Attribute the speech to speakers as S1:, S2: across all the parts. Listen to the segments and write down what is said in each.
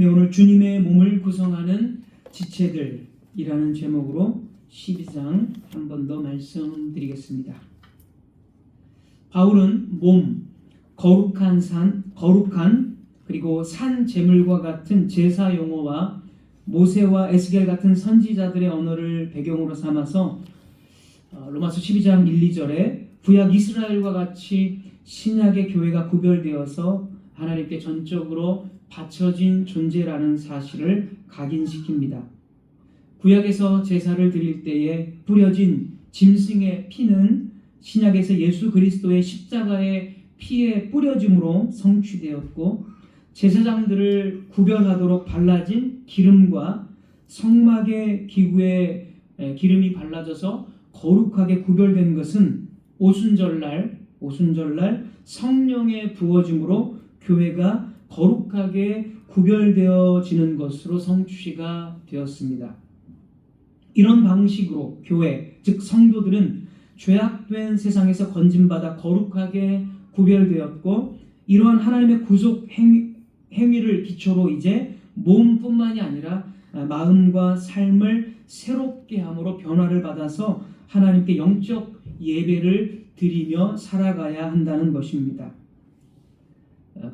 S1: 네, 오늘 주님의 몸을 구성하는 지체들이라는 제목으로 12장 한 번 더 말씀드리겠습니다. 바울은 몸, 거룩한 그리고 산 제물과 같은 제사 용어와 모세와 에스겔 같은 선지자들의 언어를 배경으로 삼아서 로마서 12장 1, 2절에 구약 이스라엘과 같이 신약의 교회가 구별되어서 하나님께 전적으로 바쳐진 존재라는 사실을 각인시킵니다. 구약에서 제사를 드릴 때에 뿌려진 짐승의 피는 신약에서 예수 그리스도의 십자가의 피에 뿌려짐으로 성취되었고, 제사장들을 구별하도록 발라진 기름과 성막의 기구에 기름이 발라져서 거룩하게 구별된 것은 오순절날 성령의 부어짐으로 교회가 거룩하게 구별되어지는 것으로 성취가 되었습니다. 이런 방식으로 교회, 즉 성도들은 죄악된 세상에서 건짐받아 거룩하게 구별되었고, 이러한 하나님의 구속 행위를 기초로 이제 몸뿐만이 아니라 마음과 삶을 새롭게 함으로 변화를 받아서 하나님께 영적 예배를 드리며 살아가야 한다는 것입니다.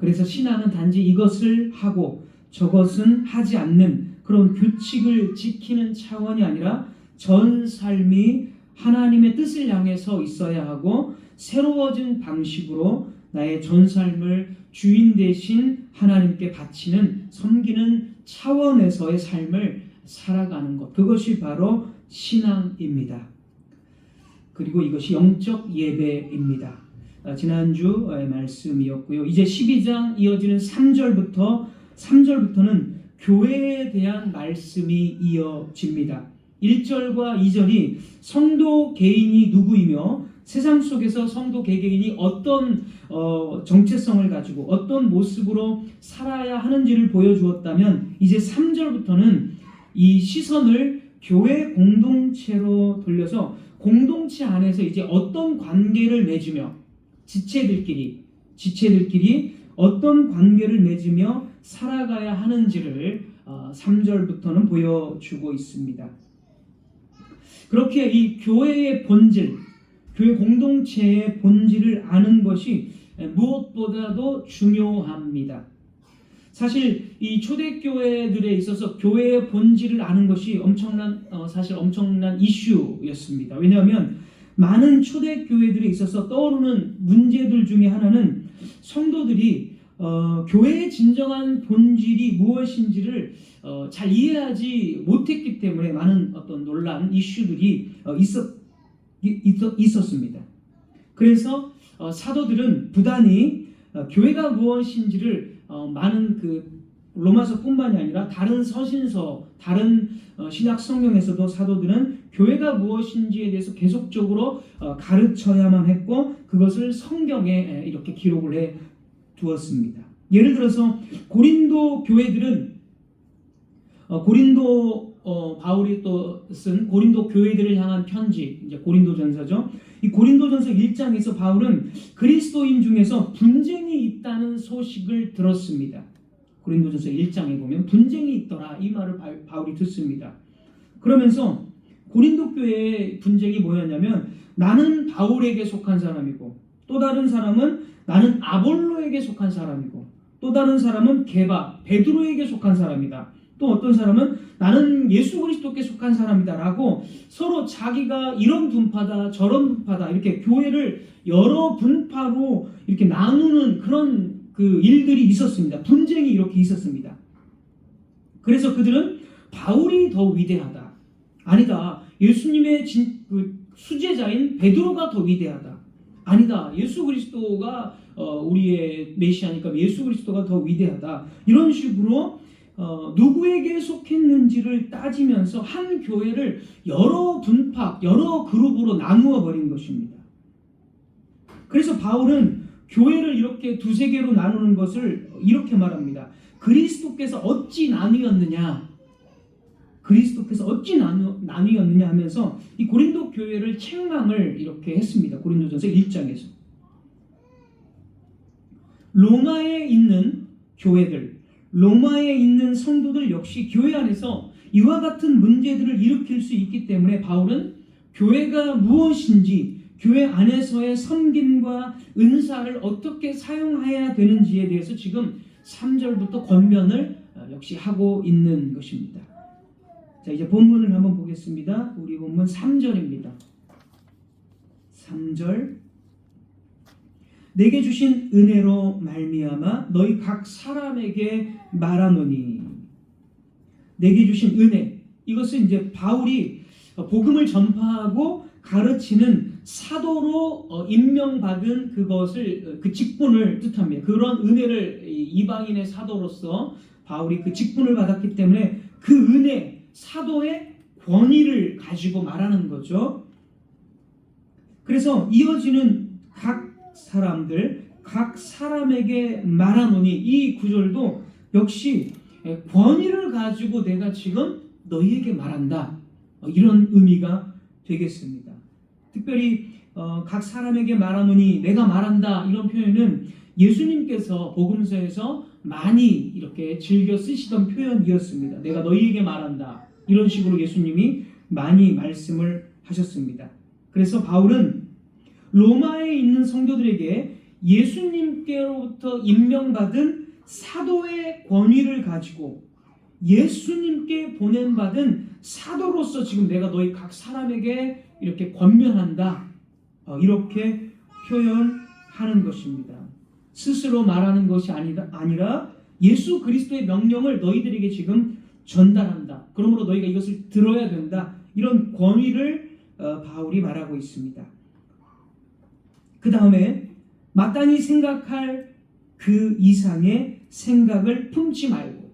S1: 그래서 신앙은 단지 이것을 하고 저것은 하지 않는 그런 규칙을 지키는 차원이 아니라 전 삶이 하나님의 뜻을 향해서 있어야 하고, 새로워진 방식으로 나의 전 삶을 주인 대신 하나님께 바치는, 섬기는 차원에서의 삶을 살아가는 것, 그것이 바로 신앙입니다. 그리고 이것이 영적 예배입니다. 지난주의 말씀이었고요. 이제 12장 이어지는 3절부터는 교회에 대한 말씀이 이어집니다. 1절과 2절이 성도 개인이 누구이며 세상 속에서 성도 개개인이 어떤 정체성을 가지고 어떤 모습으로 살아야 하는지를 보여주었다면, 이제 3절부터는 이 시선을 교회 공동체로 돌려서 공동체 안에서 이제 어떤 관계를 맺으며 지체들끼리 어떤 관계를 맺으며 살아가야 하는지를 3절부터는 보여주고 있습니다. 그렇게 이 교회의 본질, 교회 공동체의 본질을 아는 것이 무엇보다도 중요합니다. 사실 이 초대교회들에 있어서 교회의 본질을 아는 것이 엄청난 이슈였습니다. 왜냐하면 많은 초대교회들에 있어서 떠오르는 문제들 중에 하나는 성도들이 교회의 진정한 본질이 무엇인지를 잘 이해하지 못했기 때문에 많은 어떤 논란, 이슈들이 있었습니다. 그래서 사도들은 부단히 교회가 무엇인지를 많은 로마서뿐만이 아니라 다른 서신서, 다른 신약 성경에서도 사도들은 교회가 무엇인지에 대해서 계속적으로 가르쳐야만 했고, 그것을 성경에 이렇게 기록을 해 두었습니다. 예를 들어서 고린도 교회들은 바울이 또 쓴 고린도 교회들을 향한 편지, 이제 고린도전서죠. 이 고린도전서 1장에서 바울은 그리스도인 중에서 분쟁이 있다는 소식을 들었습니다. 고린도전서 1장에 보면 분쟁이 있더라, 이 말을 바울이 듣습니다. 그러면서 고린도 교회의 분쟁이 뭐였냐면, 나는 바울에게 속한 사람이고, 또 다른 사람은 나는 아볼로에게 속한 사람이고, 또 다른 사람은 베드로에게 속한 사람이다. 또 어떤 사람은 나는 예수 그리스도께 속한 사람이다 라고 서로 자기가 이런 분파다 저런 분파다 이렇게 교회를 여러 분파로 이렇게 나누는 그런 일들이 있었습니다. 분쟁이 이렇게 있었습니다. 그래서 그들은 바울이 더 위대하다, 아니다, 예수님의 수제자인 베드로가 더 위대하다, 아니다, 예수 그리스도가 우리의 메시아니까 예수 그리스도가 더 위대하다, 이런 식으로 누구에게 속했는지를 따지면서 한 교회를 여러 분파, 여러 그룹으로 나누어 버린 것입니다. 그래서 바울은 교회를 이렇게 두세 개로 나누는 것을 이렇게 말합니다. 그리스도께서 어찌 나뉘었느냐 하면서 이 고린도 교회를 책망을 이렇게 했습니다. 고린도전서 1장에서 로마에 있는 교회들, 로마에 있는 성도들 역시 교회 안에서 이와 같은 문제들을 일으킬 수 있기 때문에 바울은 교회가 무엇인지, 교회 안에서의 섬김과 은사를 어떻게 사용해야 되는지에 대해서 지금 3절부터 권면을 역시 하고 있는 것입니다. 자, 이제 본문을 한번 보겠습니다. 우리 본문 3절입니다. 3절. 내게 주신 은혜로 말미암아 너희 각 사람에게 말하노니. 내게 주신 은혜, 이것은 이제 바울이 복음을 전파하고 가르치는 사도로 임명받은 그것을, 그 직분을 뜻합니다. 그런 은혜를 이방인의 사도로서 바울이 그 직분을 받았기 때문에 그 은혜, 사도의 권위를 가지고 말하는 거죠. 그래서 이어지는 각 사람들, 각 사람에게 말하노니, 이 구절도 역시 권위를 가지고 내가 지금 너희에게 말한다, 이런 의미가 되겠습니다. 특별히 각 사람에게 말하노니, 내가 말한다, 이런 표현은 예수님께서 복음서에서 많이 이렇게 즐겨 쓰시던 표현이었습니다. 내가 너희에게 말한다, 이런 식으로 예수님이 많이 말씀을 하셨습니다. 그래서 바울은 로마에 있는 성도들에게 예수님께로부터 임명받은 사도의 권위를 가지고 예수님께 보낸받은 사도로서 지금 내가 너희 각 사람에게 이렇게 권면한다, 이렇게 표현하는 것입니다. 스스로 말하는 것이 아니라 예수 그리스도의 명령을 너희들에게 지금 전달한다. 그러므로 너희가 이것을 들어야 된다. 이런 권위를 바울이 말하고 있습니다. 그 다음에 마땅히 생각할 그 이상의 생각을 품지 말고,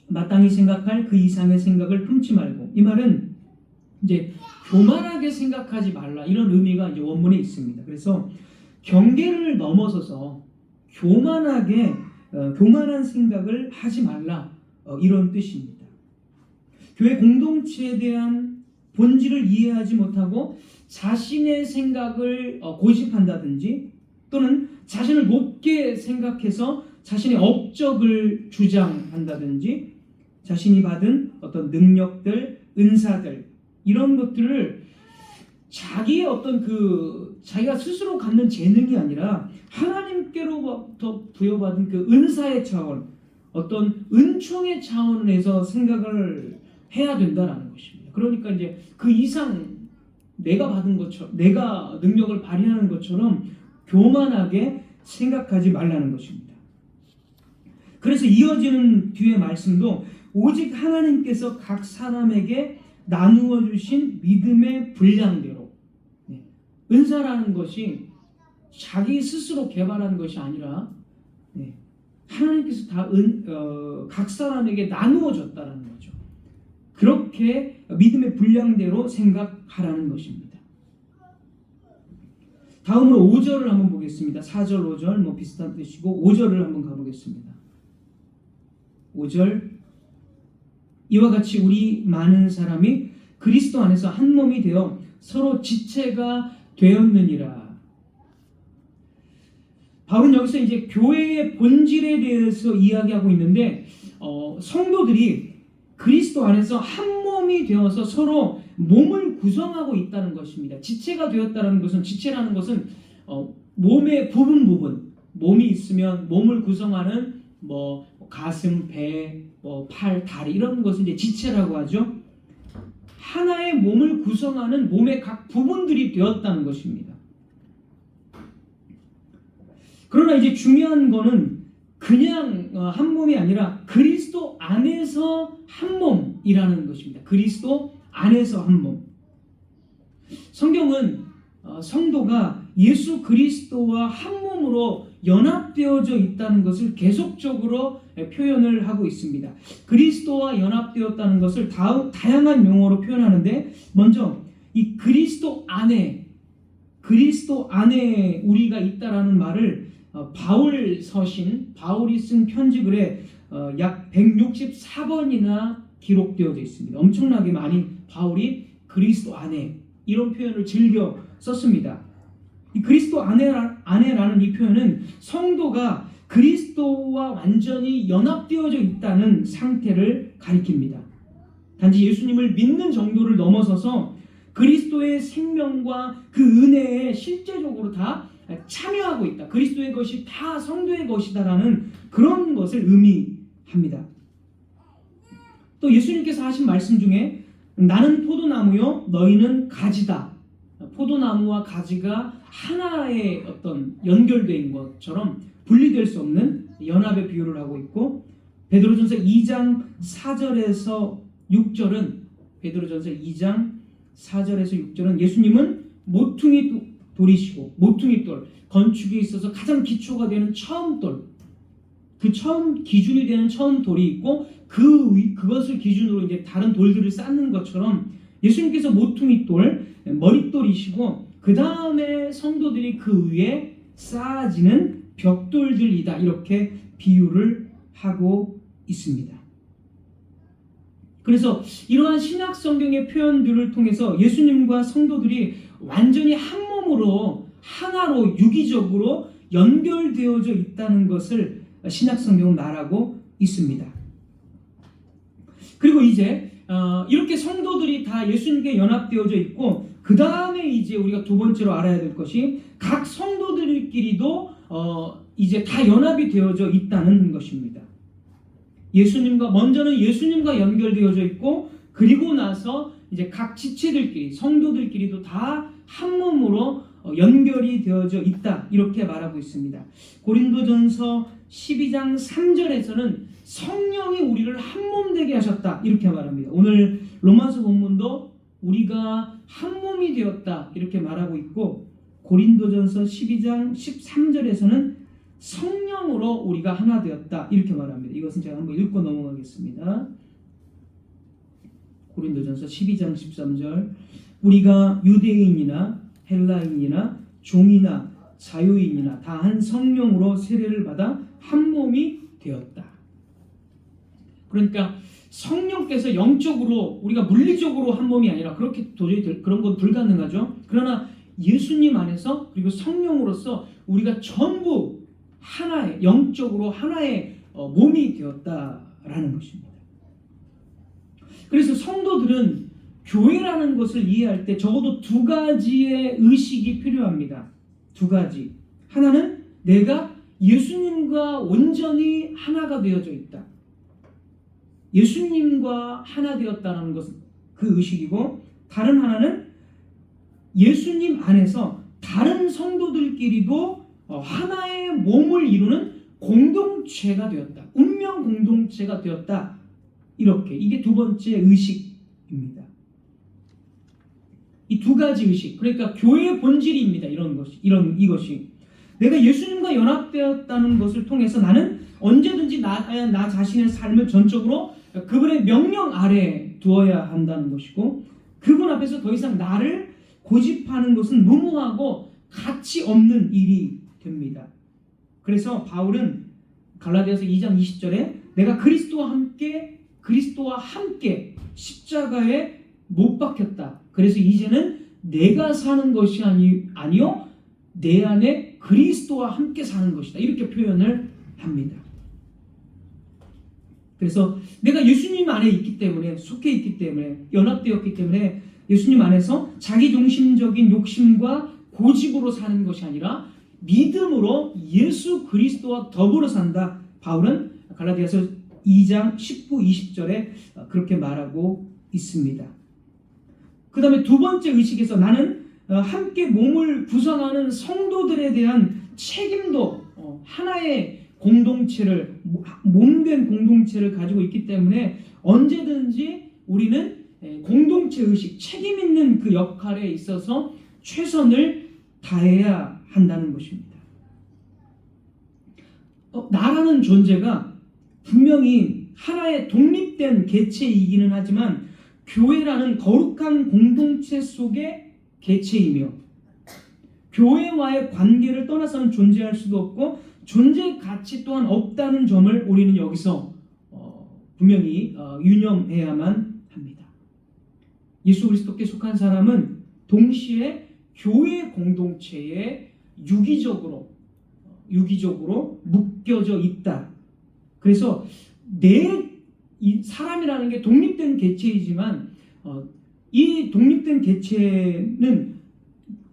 S1: 마땅히 생각할 그 이상의 생각을 품지 말고, 이 말은 이제 교만하게 생각하지 말라, 이런 의미가 이제 원문에 있습니다. 그래서 경계를 넘어서서 교만한 생각을 하지 말라, 이런 뜻입니다. 교회 공동체에 대한 본질을 이해하지 못하고 자신의 생각을 고집한다든지, 또는 자신을 높게 생각해서 자신의 업적을 주장한다든지, 자신이 받은 어떤 능력들, 은사들, 이런 것들을 자기의 어떤 자기가 스스로 갖는 재능이 아니라 하나님께로부터 부여받은 그 은사의 차원, 어떤 은총의 차원에서 생각을 해야 된다라는 것입니다. 그러니까 이제 그 이상 내가 받은 것처럼, 내가 능력을 발휘하는 것처럼 교만하게 생각하지 말라는 것입니다. 그래서 이어지는 뒤의 말씀도 오직 하나님께서 각 사람에게 나누어 주신 믿음의 분량대로, 은사라는 것이 자기 스스로 개발하는 것이 아니라 하나님께서 다 각 사람에게 나누어 줬다는 거죠. 그렇게 믿음의 분량대로 생각하라는 것입니다. 다음으로 5절을 한번 보겠습니다. 4절, 5절 비슷한 뜻이고 5절을 한번 가보겠습니다. 5절. 이와 같이 우리 많은 사람이 그리스도 안에서 한 몸이 되어 서로 지체가 되었느니라. 바울은 여기서 이제 교회의 본질에 대해서 이야기하고 있는데, 성도들이 그리스도 안에서 한 몸이 되어서 서로 몸을 구성하고 있다는 것입니다. 지체가 되었다는 것은, 지체라는 것은 몸의 부분, 몸이 있으면 몸을 구성하는 가슴, 배, 팔, 다리, 이런 것을 이제 지체라고 하죠. 하나의 몸을 구성하는 몸의 각 부분들이 되었다는 것입니다. 그러나 이제 중요한 거는 그냥 한 몸이 아니라 그리스도 안에서 한 몸이라는 것입니다. 그리스도 안에서 한 몸. 성경은 성도가 예수 그리스도와 한 몸으로 연합되어져 있다는 것을 계속적으로 표현을 하고 있습니다. 그리스도와 연합되었다는 것을 다양한 용어로 표현하는데, 먼저 이 그리스도 안에 우리가 있다라는 말을 바울이 쓴 편지글에 약 164번이나 기록되어져 있습니다. 엄청나게 많이 바울이 그리스도 안에, 이런 표현을 즐겨 썼습니다. 이 그리스도 안에라는 이 표현은 성도가 그리스도와 완전히 연합되어져 있다는 상태를 가리킵니다. 단지 예수님을 믿는 정도를 넘어서서 그리스도의 생명과 그 은혜에 실제적으로 다 참여하고 있다. 그리스도의 것이 다 성도의 것이다라는 그런 것을 의미합니다. 또 예수님께서 하신 말씀 중에 나는 포도나무요 너희는 가지다. 포도나무와 가지가 하나의 어떤 연결된 것처럼 분리될 수 없는 연합의 비유를 하고 있고, 베드로전서 2장 4절에서 6절은 베드로전서 2장 4절에서 6절은 예수님은 모퉁이 돌이시고 모퉁이 돌, 건축에 있어서 가장 기초가 되는 처음 돌, 그 처음 기준이 되는 처음 돌이 있고 그것을 기준으로 이제 다른 돌들을 쌓는 것처럼 예수님께서 모퉁이 돌, 머릿돌이시고 그 다음에 성도들이 그 위에 쌓아지는 벽돌들이다. 이렇게 비유를 하고 있습니다. 그래서 이러한 신약 성경의 표현들을 통해서 예수님과 성도들이 완전히 한 몸으로 하나로 유기적으로 연결되어져 있다는 것을 신약 성경은 말하고 있습니다. 그리고 이제 이렇게 성도들이 다 예수님께 연합되어져 있고, 그 다음에 이제 우리가 두 번째로 알아야 될 것이 각 성도들끼리도 이제 다 연합이 되어져 있다는 것입니다. 먼저는 예수님과 연결되어져 있고, 그리고 나서 이제 각 지체들끼리, 성도들끼리도 다 한 몸으로 연결이 되어져 있다. 이렇게 말하고 있습니다. 고린도전서 12장 3절에서는 성령이 우리를 한 몸 되게 하셨다. 이렇게 말합니다. 오늘 로마서 본문도 우리가 한 몸이 되었다. 이렇게 말하고 있고, 고린도전서 12장 13절에서는 성령으로 우리가 하나 되었다. 이렇게 말합니다. 이것은 제가 한번 읽고 넘어가겠습니다. 고린도전서 12장 13절 우리가 유대인이나 헬라인이나 종이나 자유인이나 다 한 성령으로 세례를 받아 한 몸이 되었다. 그러니까 성령께서 영적으로, 우리가 물리적으로 한 몸이 아니라 그렇게 도저히 그런 건 불가능하죠. 그러나 예수님 안에서 그리고 성령으로서 우리가 전부 하나의, 영적으로 하나의 몸이 되었다라는 것입니다. 그래서 성도들은 교회라는 것을 이해할 때 적어도 두 가지의 의식이 필요합니다. 두 가지. 하나는 내가 예수님과 온전히 하나가 되어져 있다. 예수님과 하나 되었다는 것은 그 의식이고, 다른 하나는 예수님 안에서 다른 성도들끼리도 하나의 몸을 이루는 공동체가 되었다. 운명 공동체가 되었다. 이렇게, 이게 두 번째 의식입니다. 이 두 가지 의식, 그러니까 교회의 본질입니다. 이것이 내가 예수님과 연합되었다는 것을 통해서 나는 언제든지 나 자신의 삶을 전적으로 그분의 명령 아래에 두어야 한다는 것이고, 그분 앞에서 더 이상 나를 고집하는 것은 무모하고 가치 없는 일이 됩니다. 그래서 바울은 갈라디아서 2장 20절에 내가 그리스도와 함께 십자가에 못 박혔다. 그래서 이제는 내가 사는 것이 아니요 내 안에 그리스도와 함께 사는 것이다. 이렇게 표현을 합니다. 그래서 내가 예수님 안에 있기 때문에, 속해 있기 때문에, 연합되었기 때문에 예수님 안에서 자기중심적인 욕심과 고집으로 사는 것이 아니라 믿음으로 예수 그리스도와 더불어 산다. 바울은 갈라디아서 2장 19, 20절에 그렇게 말하고 있습니다. 그 다음에 두 번째 의식에서 나는 함께 몸을 구성하는 성도들에 대한 책임도 하나의 공동체를, 몸된 공동체를 가지고 있기 때문에 언제든지 우리는 공동체 의식, 책임 있는 그 역할에 있어서 최선을 다해야 한다는 것입니다. 나라는 존재가 분명히 하나의 독립된 개체이기는 하지만 교회라는 거룩한 공동체 속의 개체이며, 교회와의 관계를 떠나서는 존재할 수도 없고 존재 가치 또한 없다는 점을 우리는 여기서 분명히 유념해야만 합니다. 예수 그리스도께 속한 사람은 동시에 교회 공동체에 유기적으로 묶여져 있다. 그래서 이 사람이라는 게 독립된 개체이지만 이 독립된 개체는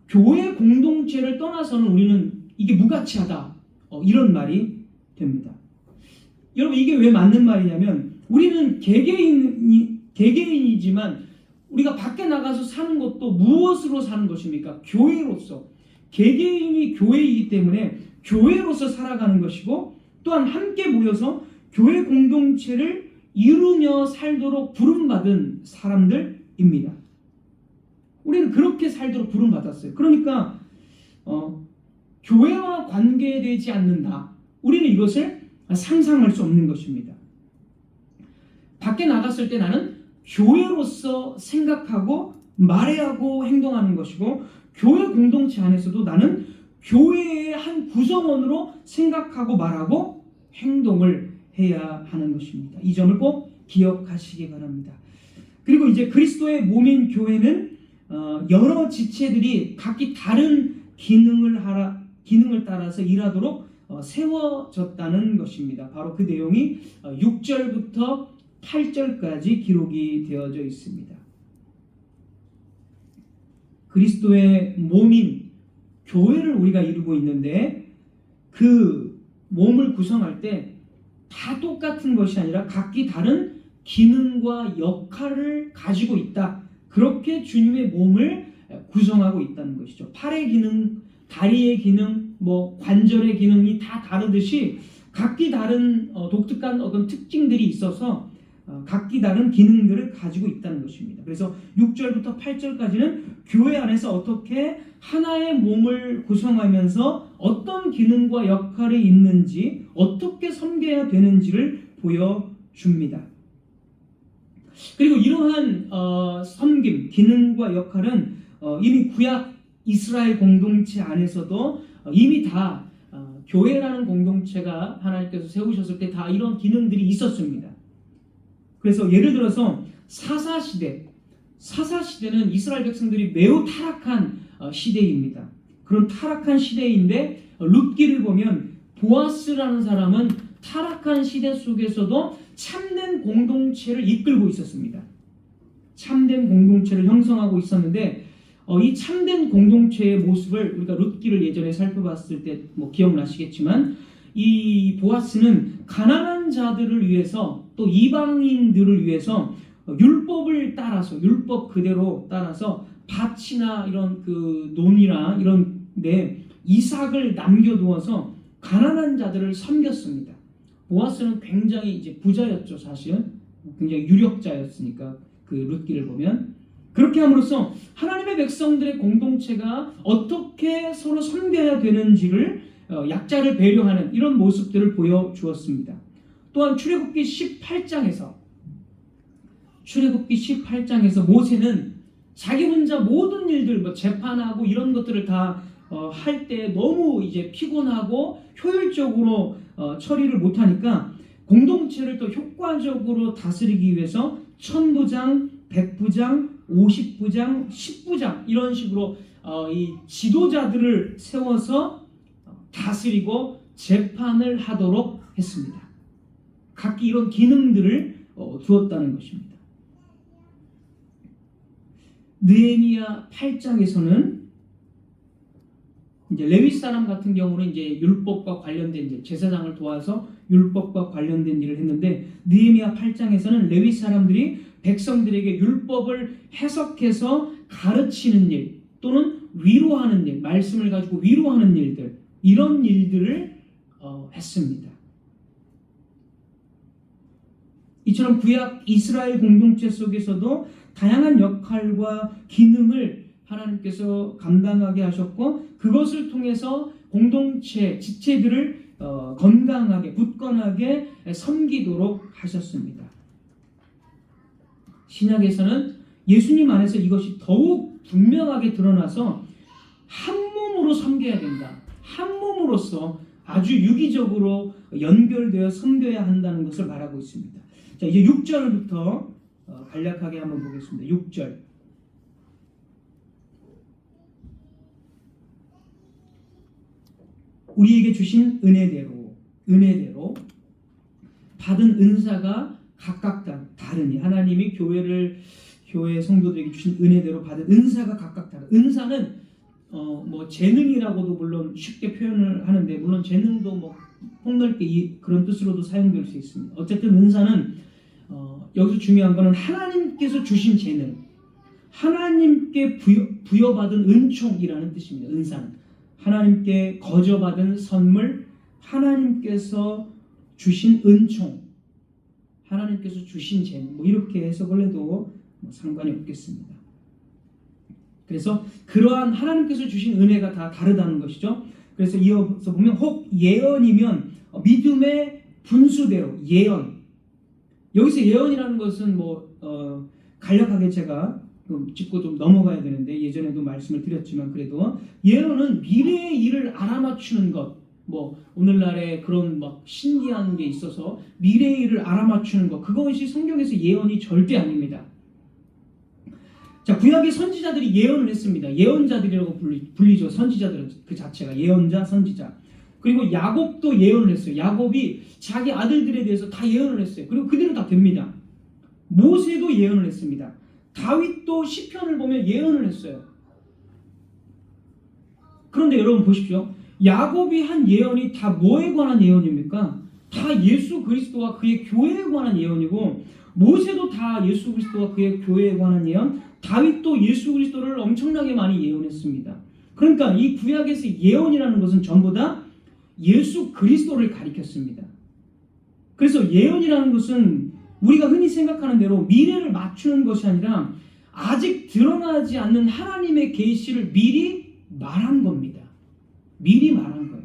S1: 교회 공동체를 떠나서는 우리는 이게 무가치하다. 이런 말이 됩니다. 여러분, 이게 왜 맞는 말이냐면 우리는 개개인이지만 우리가 밖에 나가서 사는 것도 무엇으로 사는 것입니까? 교회로서. 개개인이 교회이기 때문에 교회로서 살아가는 것이고, 또한 함께 모여서 교회 공동체를 이루며 살도록 부름받은 사람들입니다. 우리는 그렇게 살도록 부름받았어요. 그러니까 교회와 관계되지 않는다. 우리는 이것을 상상할 수 없는 것입니다. 밖에 나갔을 때 나는 교회로서 생각하고 말해야 하고 행동하는 것이고, 교회 공동체 안에서도 나는 교회의 한 구성원으로 생각하고 말하고 행동을 해야 하는 것입니다. 이 점을 꼭 기억하시기 바랍니다. 그리고 이제 그리스도의 몸인 교회는 여러 지체들이 각기 다른 기능을 따라서 일하도록 세워졌다는 것입니다. 바로 그 내용이 6절부터 8절까지 기록이 되어져 있습니다. 그리스도의 몸인 교회를 우리가 이루고 있는데, 그 몸을 구성할 때 다 똑같은 것이 아니라 각기 다른 기능과 역할을 가지고 있다. 그렇게 주님의 몸을 구성하고 있다는 것이죠. 팔의 기능, 다리의 기능, 관절의 기능이 다 다르듯이 각기 다른 독특한 어떤 특징들이 있어서 각기 다른 기능들을 가지고 있다는 것입니다. 그래서 6절부터 8절까지는 교회 안에서 어떻게 하나의 몸을 구성하면서 어떤 기능과 역할이 있는지, 어떻게 섬겨야 되는지를 보여줍니다. 그리고 이러한 섬김, 기능과 역할은 이미 구약 이스라엘 공동체 안에서도 이미 다 교회라는 공동체가 하나님께서 세우셨을 때 다 이런 기능들이 있었습니다. 그래서 예를 들어서 사사시대는 이스라엘 백성들이 매우 타락한 시대입니다. 그런 타락한 시대인데 룻기를 보면 보아스라는 사람은 타락한 시대 속에서도 참된 공동체를 이끌고 있었습니다. 참된 공동체를 형성하고 있었는데 이 참된 공동체의 모습을 우리가 룻기를 예전에 살펴봤을 때 기억나시겠지만, 이 보아스는 가난한 자들을 위해서, 또 이방인들을 위해서 율법을 따라서, 율법 그대로 따라서 밭이나 이런 논이나 이런 데 이삭을 남겨두어서 가난한 자들을 섬겼습니다. 보아스는 굉장히 이제 부자였죠. 사실은 굉장히 유력자였으니까, 그 룻기를 보면. 그렇게 함으로써 하나님의 백성들의 공동체가 어떻게 서로 섬겨야 되는지를 약자를 배려하는 이런 모습들을 보여주었습니다. 또한 출애굽기 18장에서 모세는 자기 혼자 모든 일들, 재판하고 이런 것들을 다 할 때 너무 이제 피곤하고 효율적으로 처리를 못하니까 공동체를 더 효과적으로 다스리기 위해서 1000부장, 100부장, 50부장, 10부장 이런 식으로 이 지도자들을 세워서 다스리고 재판을 하도록 했습니다. 각기 이런 기능들을 두었다는 것입니다. 느헤미야 8장에서는 이제 레위 사람 같은 경우는 이제 율법과 관련된 이제 제사장을 도와서 율법과 관련된 일을 했는데, 느헤미야 8장에서는 레위 사람들이 백성들에게 율법을 해석해서 가르치는 일, 또는 위로하는 일, 말씀을 가지고 위로하는 일들, 이런 일들을 했습니다. 이처럼 구약 이스라엘 공동체 속에서도 다양한 역할과 기능을 하나님께서 감당하게 하셨고, 그것을 통해서 공동체, 지체들을 건강하게, 굳건하게 섬기도록 하셨습니다. 신약에서는 예수님 안에서 이것이 더욱 분명하게 드러나서 한 몸으로 섬겨야 된다. 한 몸으로서 아주 유기적으로 연결되어 섬겨야 한다는 것을 말하고 있습니다. 자, 이제 6절부터 간략하게 한번 보겠습니다. 6절. 우리에게 주신 은혜대로 받은 은사가 각각 다르니 하나님이 교회 성도들에게 주신 은혜대로 받은 은사가 각각 다르. 은사는 뭐 재능이라고도 물론 쉽게 표현을 하는데 물론 재능도 뭐 폭넓게 그런 뜻으로도 사용될 수 있습니다. 어쨌든 은사는 여기서 중요한 것은 하나님께서 주신 재능, 하나님께 부여받은 은총이라는 뜻입니다. 은사는 하나님께 거저받은 선물, 하나님께서 주신 은총, 하나님께서 주신 재능, 뭐 이렇게 해석을 해도 뭐 상관이 없겠습니다. 그래서 그러한 하나님께서 주신 은혜가 다 다르다는 것이죠. 그래서 이어서 보면 혹 예언이면 믿음의 분수대로 예언. 여기서 예언이라는 것은 간략하게 제가 짚고 좀 넘어가야 되는데 예전에도 말씀을 드렸지만 그래도 예언은 미래의 일을 알아맞추는 것. 오늘날에 그런 신기한 게 있어서 미래의 일을 알아맞추는 것. 그것이 성경에서 예언이 절대 아닙니다. 자, 구약의 선지자들이 예언을 했습니다. 예언자들이라고 불리죠. 선지자들은 그 자체가 예언자, 선지자. 그리고 야곱도 예언을 했어요. 야곱이 자기 아들들에 대해서 다 예언을 했어요. 그리고 그대로 다 됩니다. 모세도 예언을 했습니다. 다윗도 시편을 보면 예언을 했어요. 그런데 여러분 보십시오. 야곱이 한 예언이 다 뭐에 관한 예언입니까? 다 예수 그리스도와 그의 교회에 관한 예언이고 모세도 다 예수 그리스도와 그의 교회에 관한 예언, 다윗도 예수 그리스도를 엄청나게 많이 예언했습니다. 그러니까 이 구약에서 예언이라는 것은 전부 다 예수 그리스도를 가리켰습니다. 그래서 예언이라는 것은 우리가 흔히 생각하는 대로 미래를 맞추는 것이 아니라 아직 드러나지 않는 하나님의 계시를 미리 말한 겁니다. 미리 말한 거예요.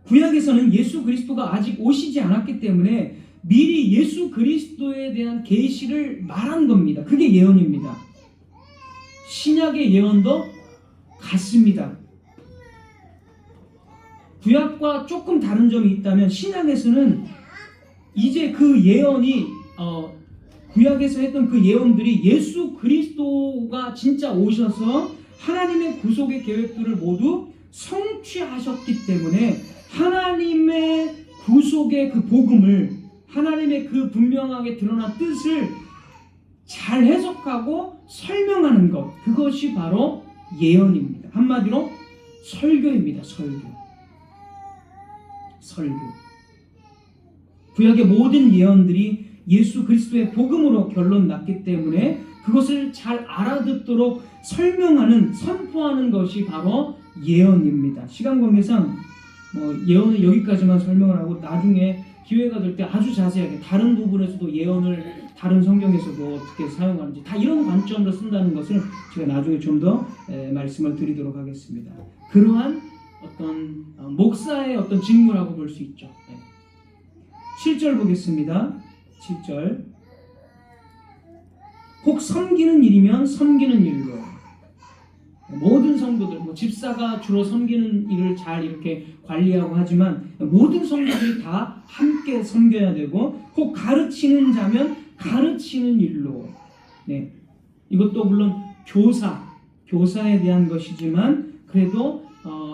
S1: 구약에서는 예수 그리스도가 아직 오시지 않았기 때문에 미리 예수 그리스도에 대한 계시를 말한 겁니다. 그게 예언입니다. 신약의 예언도 같습니다. 구약과 조금 다른 점이 있다면 신약에서는 이제 그 예언이 구약에서 했던 그 예언들이 예수 그리스도가 진짜 오셔서 하나님의 구속의 계획들을 모두 성취하셨기 때문에 하나님의 구속의 그 복음을 하나님의 그 분명하게 드러난 뜻을 잘 해석하고 설명하는 것, 그것이 바로 예언입니다. 한마디로 설교입니다. 설교. 구약의 모든 예언들이 예수 그리스도의 복음으로 결론 났기 때문에 그것을 잘 알아듣도록 설명하는, 선포하는 것이 바로 예언입니다. 시간 관계상 예언은 여기까지만 설명을 하고 나중에 기회가 될 때 아주 자세하게 다른 부분에서도 예언을 다른 성경에서도 어떻게 사용하는지 다 이런 관점으로 쓴다는 것을 제가 나중에 좀 더 말씀을 드리도록 하겠습니다. 그러한 어떤 목사의 어떤 직무라고 볼 수 있죠. 7절 보겠습니다. 7절. 혹 섬기는 일이면 섬기는 일로. 모든 성도들, 집사가 주로 섬기는 일을 잘 이렇게 관리하고 하지만 모든 성도들이 다 함께 섬겨야 되고, 혹 가르치는 자면 가르치는 일로. 네, 이것도 물론 교사에 대한 것이지만 그래도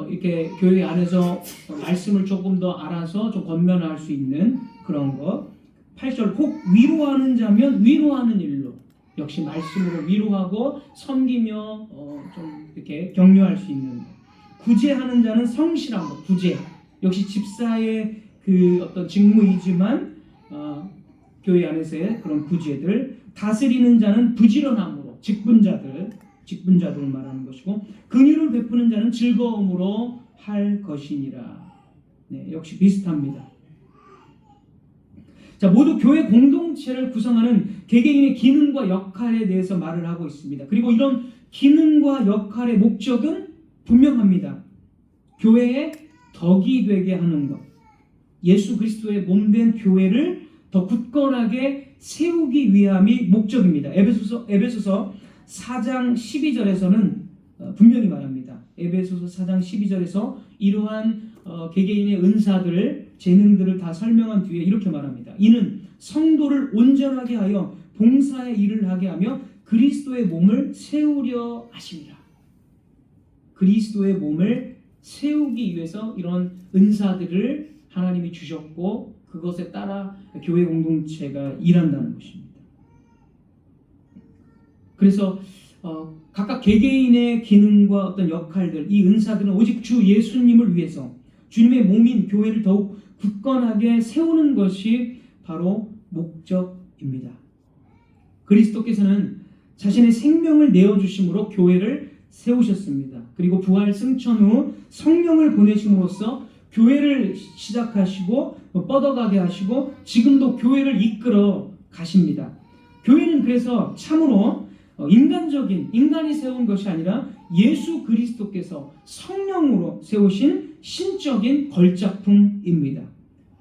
S1: 이렇게 교회 안에서 말씀을 조금 더 알아서 좀 권면할 수 있는 그런 것. 8절. 혹 위로하는 자면 위로하는 일로. 역시 말씀으로 위로하고 섬기며 좀 이렇게 격려할 수 있는 것. 구제하는 자는 성실한 것. 구제. 역시 집사의 그 어떤 직무이지만 교회 안에서의 그런 구제들. 다스리는 자는 부지런함으로. 직분자들을 말하는 것이고, 긍휼을 베푸는 자는 즐거움으로 할 것이니라. 네, 역시 비슷합니다. 자, 모두 교회 공동체를 구성하는 개개인의 기능과 역할에 대해서 말을 하고 있습니다. 그리고 이런 기능과 역할의 목적은 분명합니다. 교회의 덕이 되게 하는 것. 예수 그리스도의 몸된 교회를 더 굳건하게 세우기 위함이 목적입니다. 에베소서 4장 12절에서는 분명히 말합니다. 에베소서 4장 12절에서 이러한 개개인의 은사들, 재능들을 다 설명한 뒤에 이렇게 말합니다. 이는 성도를 온전하게 하여 봉사의 일을 하게 하며 그리스도의 몸을 세우려 하십니다. 그리스도의 몸을 세우기 위해서 이런 은사들을 하나님이 주셨고 그것에 따라 교회 공동체가 일한다는 것입니다. 그래서 각각 개개인의 기능과 어떤 역할들, 이 은사들은 오직 주 예수님을 위해서 주님의 몸인 교회를 더욱 굳건하게 세우는 것이 바로 목적입니다. 그리스도께서는 자신의 생명을 내어주심으로 교회를 세우셨습니다. 그리고 부활 승천 후 성령을 보내심으로써 교회를 시작하시고 뻗어가게 하시고 지금도 교회를 이끌어 가십니다. 교회는 그래서 참으로 인간이 세운 것이 아니라 예수 그리스도께서 성령으로 세우신 신적인 걸작품입니다.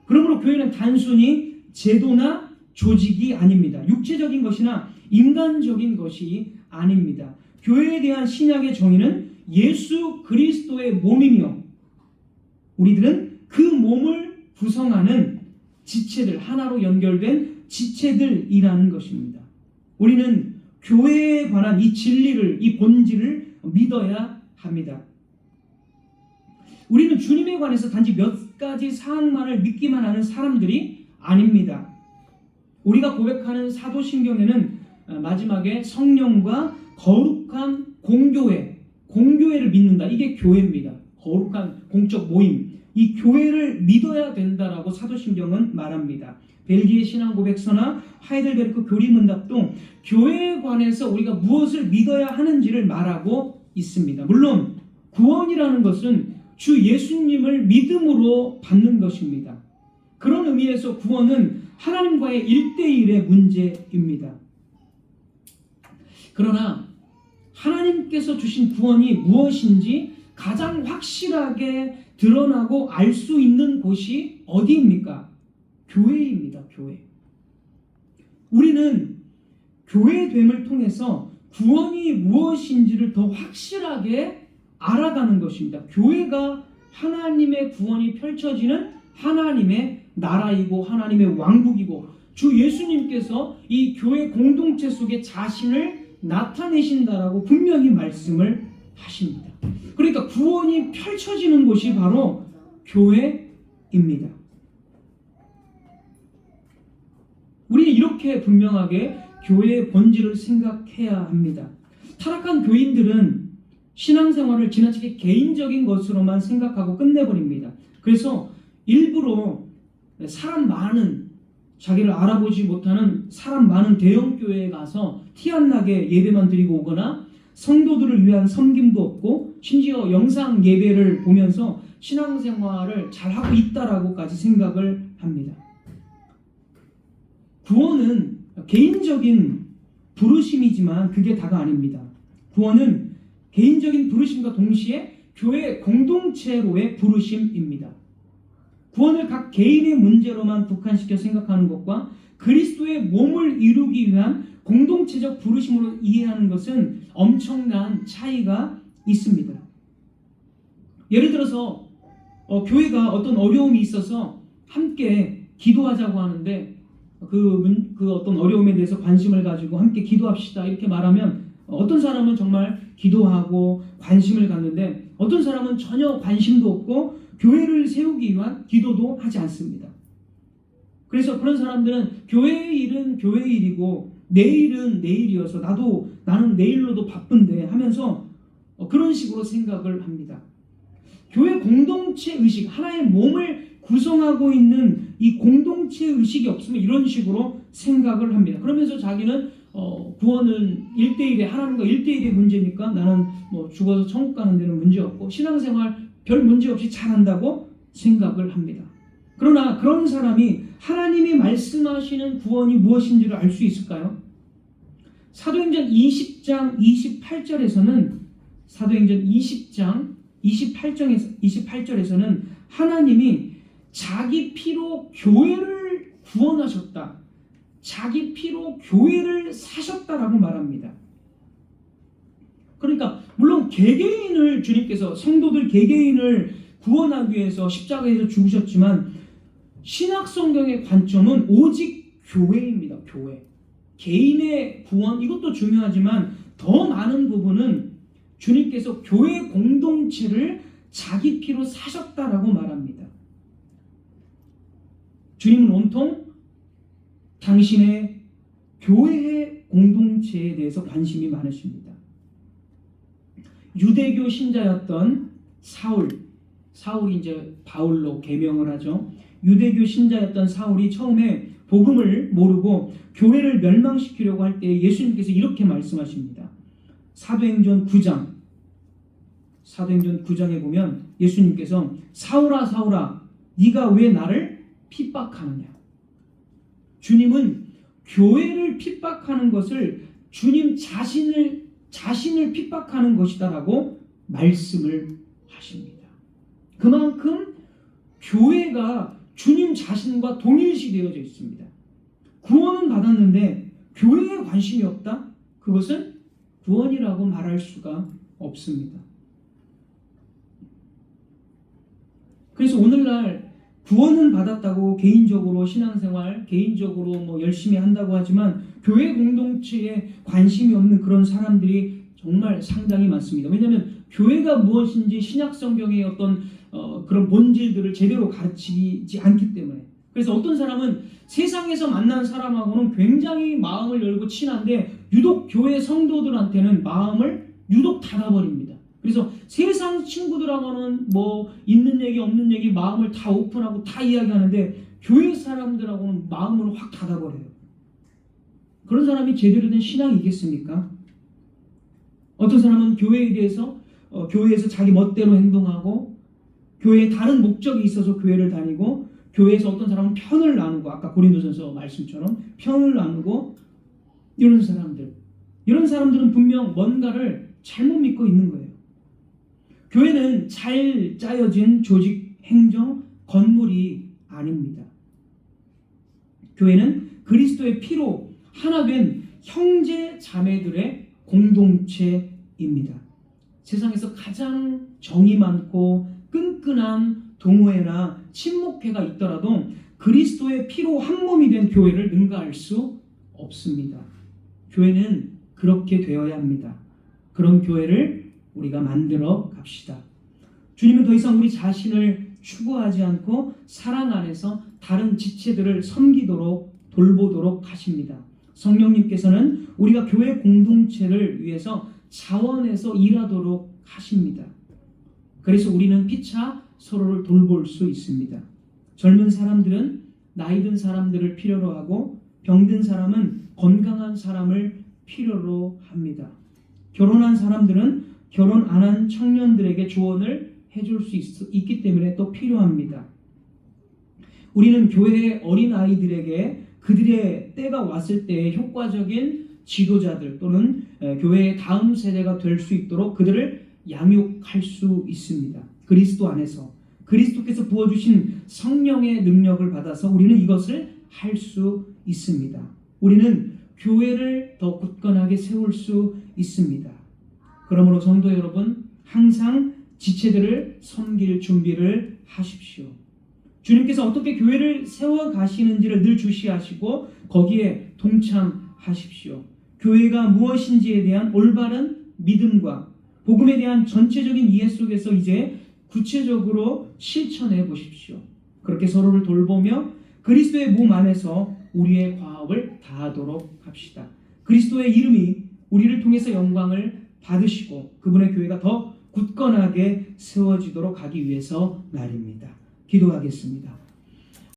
S1: 그러므로 교회는 단순히 제도나 조직이 아닙니다. 육체적인 것이나 인간적인 것이 아닙니다. 교회에 대한 신약의 정의는 예수 그리스도의 몸이며 우리들은 그 몸을 구성하는 지체들, 하나로 연결된 지체들이라는 것입니다. 우리는 교회에 관한 이 진리를, 이 본질을 믿어야 합니다. 우리는 주님에 관해서 단지 몇 가지 사항만을 믿기만 하는 사람들이 아닙니다. 우리가 고백하는 사도신경에는 마지막에 성령과 거룩한 공교회를 믿는다. 이게 교회입니다. 거룩한 공적 모임. 이 교회를 믿어야 된다라고 사도신경은 말합니다. 벨기에 신앙고백서나 하이델베르크 교리문답도 교회에 관해서 우리가 무엇을 믿어야 하는지를 말하고 있습니다. 물론 구원이라는 것은 주 예수님을 믿음으로 받는 것입니다. 그런 의미에서 구원은 하나님과의 1대1의 문제입니다. 그러나 하나님께서 주신 구원이 무엇인지 가장 확실하게 드러나고 알 수 있는 곳이 어디입니까? 교회입니다. 교회. 우리는 교회됨을 통해서 구원이 무엇인지를 더 확실하게 알아가는 것입니다. 교회가 하나님의 구원이 펼쳐지는 하나님의 나라이고 하나님의 왕국이고 주 예수님께서 이 교회 공동체 속에 자신을 나타내신다라고 분명히 말씀을 하십니다. 그러니까 구원이 펼쳐지는 곳이 바로 교회입니다. 우리는 이렇게 분명하게 교회의 본질을 생각해야 합니다. 타락한 교인들은 신앙생활을 지나치게 개인적인 것으로만 생각하고 끝내버립니다. 그래서 일부러 사람 많은, 자기를 알아보지 못하는 사람 많은 대형교회에 가서 티 안 나게 예배만 드리고 오거나 성도들을 위한 섬김도 없고 심지어 영상 예배를 보면서 신앙생활을 잘하고 있다라고까지 생각을 합니다. 구원은 개인적인 부르심이지만 그게 다가 아닙니다. 구원은 개인적인 부르심과 동시에 교회 공동체로의 부르심입니다. 구원을 각 개인의 문제로만 국한시켜 생각하는 것과 그리스도의 몸을 이루기 위한 공동체적 부르심으로 이해하는 것은 엄청난 차이가 있습니다. 예를 들어서 교회가 어떤 어려움이 있어서 함께 기도하자고 하는데 그 어떤 어려움에 대해서 관심을 가지고 함께 기도합시다 이렇게 말하면 어떤 사람은 정말 기도하고 관심을 갖는데 어떤 사람은 전혀 관심도 없고 교회를 세우기 위한 기도도 하지 않습니다. 그래서 그런 사람들은 교회의 일은 교회의 일이고 내 일은 내 일이어서 나는 내일로도 바쁜데 하면서 그런 식으로 생각을 합니다. 교회 공동체 의식, 하나의 몸을 구성하고 있는 이 공동체 의식이 없으면 이런 식으로 생각을 합니다. 그러면서 자기는 구원은 1대1의 하나님과 1대1의 문제니까 나는 죽어서 천국 가는 데는 문제 없고 신앙생활 별 문제 없이 잘한다고 생각을 합니다. 그러나 그런 사람이 하나님이 말씀하시는 구원이 무엇인지를 알 수 있을까요? 사도행전 20장 28절에서는 사도행전 20장 28절에서는 하나님이 자기 피로 교회를 구원하셨다. 자기 피로 교회를 사셨다라고 말합니다. 그러니까 물론 개개인을 주님께서 성도들 개개인을 구원하기 위해서 십자가에서 죽으셨지만 신약 성경의 관점은 오직 교회입니다. 교회. 개인의 구원 이것도 중요하지만 더 많은 부분은 주님께서 교회 공동체를 자기 피로 사셨다라고 말합니다. 주님은 온통 당신의 교회의 공동체에 대해서 관심이 많으십니다. 유대교 신자였던 사울이 이제 바울로 계명을 하죠. 유대교 신자였던 사울이 처음에 복음을 모르고 교회를 멸망시키려고 할 때 예수님께서 이렇게 말씀하십니다. 사도행전 9장에 보면 예수님께서 사울아 사울아 네가 왜 나를 핍박하느냐. 주님은 교회를 핍박하는 것을 주님 자신을 핍박하는 것이다라고 말씀을 하십니다. 그만큼 교회가 주님 자신과 동일시되어져 있습니다. 구원은 받았는데 교회에 관심이 없다? 그것은 구원이라고 말할 수가 없습니다. 그래서 오늘날 구원은 받았다고 개인적으로 신앙생활, 개인적으로 뭐 열심히 한다고 하지만 교회 공동체에 관심이 없는 그런 사람들이 정말 상당히 많습니다. 왜냐하면 교회가 무엇인지 신약 성경의 어떤 그런 본질들을 제대로 가르치지 않기 때문에. 그래서 어떤 사람은 세상에서 만난 사람하고는 굉장히 마음을 열고 친한데 유독 교회 성도들한테는 마음을 유독 닫아버립니다. 그래서 세상 친구들하고는 뭐 있는 얘기 없는 얘기 마음을 다 오픈하고 다 이야기하는데 교회 사람들하고는 마음을 확 닫아버려요. 그런 사람이 제대로 된 신앙이겠습니까? 어떤 사람은 교회에 대해서 교회에서 자기 멋대로 행동하고 교회에 다른 목적이 있어서 교회를 다니고 교회에서 어떤 사람은 편을 나누고 아까 고린도전서 말씀처럼 편을 나누고 이런 사람들은 분명 뭔가를 잘못 믿고 있는 거예요. 교회는 잘 짜여진 조직, 행정, 건물이 아닙니다. 교회는 그리스도의 피로 하나 된 형제 자매들의 공동체입니다. 세상에서 가장 정이 많고 끈끈한 동호회나 친목회가 있더라도 그리스도의 피로 한 몸이 된 교회를 능가할 수 없습니다. 교회는 그렇게 되어야 합니다. 그런 교회를 우리가 만들어 갑시다. 주님은 더 이상 우리 자신을 추구하지 않고 사랑 안에서 다른 지체들을 섬기도록 돌보도록 하십니다. 성령님께서는 우리가 교회 공동체를 위해서 자원해서 일하도록 하십니다. 그래서 우리는 피차 서로를 돌볼 수 있습니다. 젊은 사람들은 나이 든 사람들을 필요로 하고 병든 사람은 건강한 사람을 필요로 합니다. 결혼한 사람들은 결혼 안 한 청년들에게 조언을 해줄 수 있기 때문에 또 필요합니다. 우리는 교회의 어린아이들에게 그들의 때가 왔을 때 효과적인 지도자들 또는 교회의 다음 세대가 될 수 있도록 그들을 양육할 수 있습니다. 그리스도 안에서 그리스도께서 부어주신 성령의 능력을 받아서 우리는 이것을 할 수 있습니다. 우리는 교회를 더 굳건하게 세울 수 있습니다. 그러므로 성도 여러분, 항상 지체들을 섬길 준비를 하십시오. 주님께서 어떻게 교회를 세워가시는지를 늘 주시하시고 거기에 동참하십시오. 교회가 무엇인지에 대한 올바른 믿음과 복음에 대한 전체적인 이해 속에서 이제 구체적으로 실천해 보십시오. 그렇게 서로를 돌보며 그리스도의 몸 안에서 우리의 과업을 다하도록 합시다. 그리스도의 이름이 우리를 통해서 영광을 받으시고 그분의 교회가 더 굳건하게 세워지도록 하기 위해서 말입니다. 기도하겠습니다.